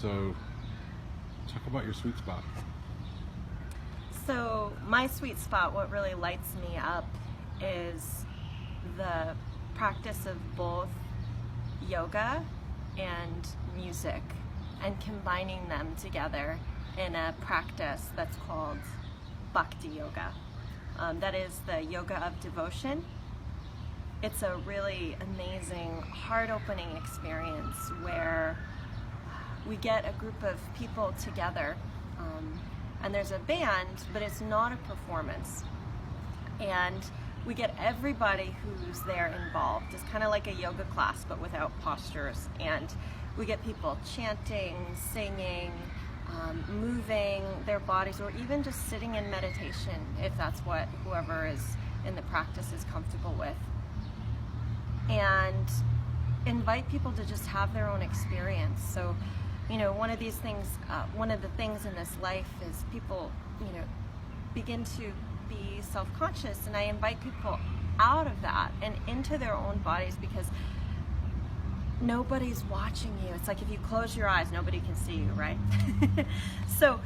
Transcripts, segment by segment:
So talk about your sweet spot. So my sweet spot, what really lights me up, is the practice of both yoga and music, and combining them together in a practice that's called bhakti yoga. That is the yoga of devotion. It's a really amazing, heart-opening experience where we get a group of people together, and there's a band, but it's not a performance. And we get everybody who's there involved. It's kind of like a yoga class, but without postures. And we get people chanting, singing, moving their bodies, or even just sitting in meditation, if that's what whoever is in the practice is comfortable with. And invite people to just have their own experience. So, one of these things, one of the things in this life is people, begin to be self-conscious, and I invite people out of that and into their own bodies, because nobody's watching you. It's like if you close your eyes, nobody can see you, right? So,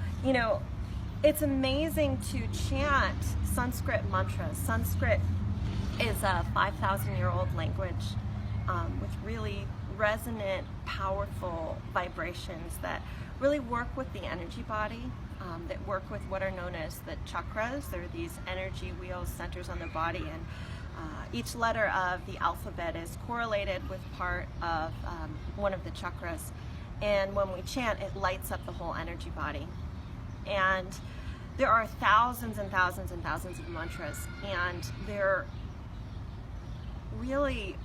it's amazing to chant Sanskrit mantras. Sanskrit is a 5,000-year-old language with really resonant, powerful vibrations that really work with the energy body, that work with what are known as the chakras. They're these energy wheels, centers on the body, and each letter of the alphabet is correlated with part of one of the chakras. And when we chant, it lights up the whole energy body. And there are thousands and thousands and thousands of mantras, and they're really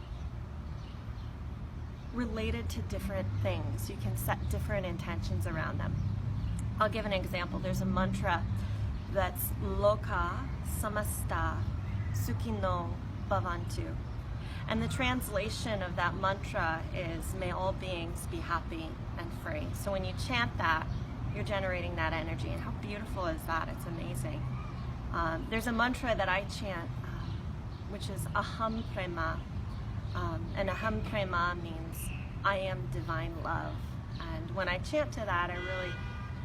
related to different things. You can set different intentions around them. I'll give an example. There's a mantra that's Loka Samasta Sukhino Bhavantu. And the translation of that mantra is, may all beings be happy and free. So when you chant that, you're generating that energy. And how beautiful is that? It's amazing. There's a mantra that I chant, which is Aham Prema. And Aham Prema means I am divine love. And when I chant to that, I really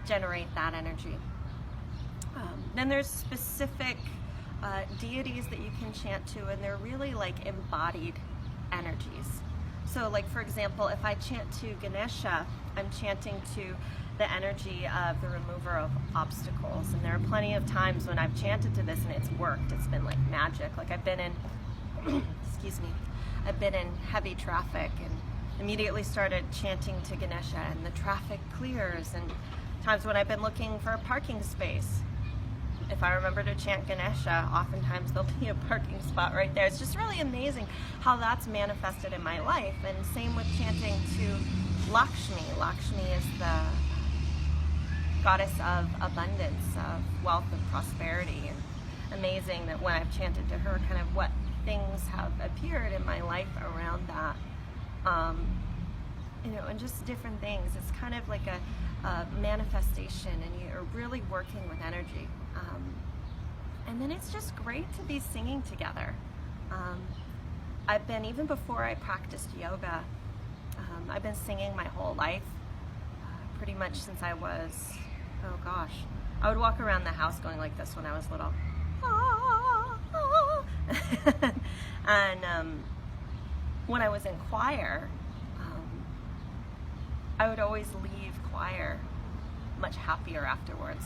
generate that energy. Then there's specific deities that you can chant to, and they're really like embodied energies. So like, for example, if I chant to Ganesha, I'm chanting to the energy of the remover of obstacles. And there are plenty of times when I've chanted to this and it's worked. It's been like magic. Like I've been in, excuse me, I've been in heavy traffic and immediately started chanting to Ganesha, and the traffic clears. And times when I've been looking for a parking space, if I remember to chant Ganesha, oftentimes there'll be a parking spot right there. It's just really amazing how that's manifested in my life. And same with chanting to Lakshmi. Lakshmi is the goddess of abundance, of wealth, of prosperity. And amazing that when I've chanted to her, kind of what things have appeared in my life around that. And just different things. It's kind of like a manifestation, and you're really working with energy. And then it's just great to be singing together. I've been, even before I practiced yoga, I've been singing my whole life, pretty much since I was, oh gosh, I would walk around the house going like this when I was little. And when I was in choir, I would always leave choir much happier afterwards.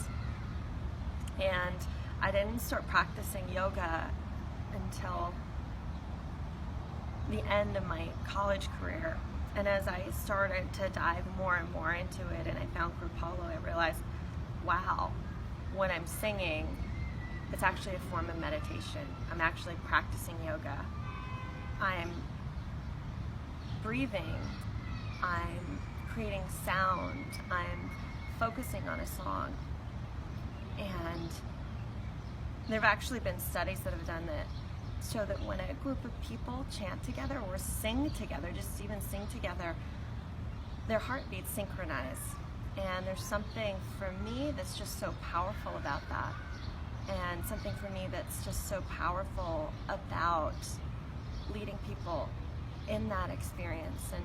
And I didn't start practicing yoga until the end of my college career. And as I started to dive more and more into it, and I found Kripalu, I realized, wow, when I'm singing, it's actually a form of meditation. I'm actually practicing yoga. I'm breathing. I'm creating sound. I'm focusing on a song. And there have actually been studies that have done that show that when a group of people chant together or sing together, just even sing together, their heartbeats synchronize. And there's something for me that's just so powerful about that. And something for me that's just so powerful about leading people in that experience. And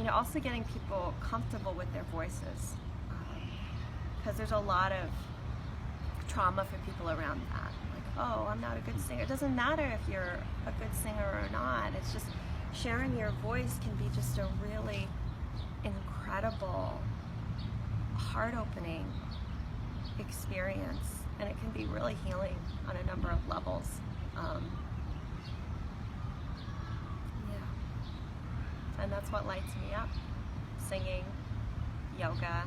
also getting people comfortable with their voices, because there's a lot of trauma for people around that. Like, oh, I'm not a good singer. It doesn't matter if you're a good singer or not. It's just sharing your voice can be just a really incredible, heart-opening experience, and it can be really healing on a number of levels. And that's what lights me up. Singing, yoga,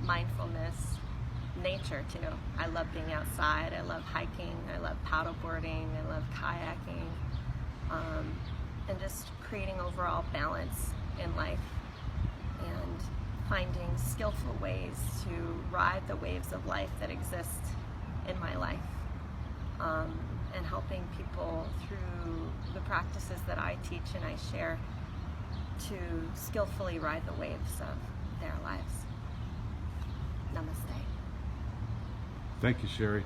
mindfulness, nature too. I love being outside. I love hiking. I love paddleboarding. I love kayaking. And just creating overall balance in life and finding skillful ways to ride the waves of life that exist in my life, and helping people through the practices that I teach and I share to skillfully ride the waves of their lives. Namaste. Thank you, Sherrie.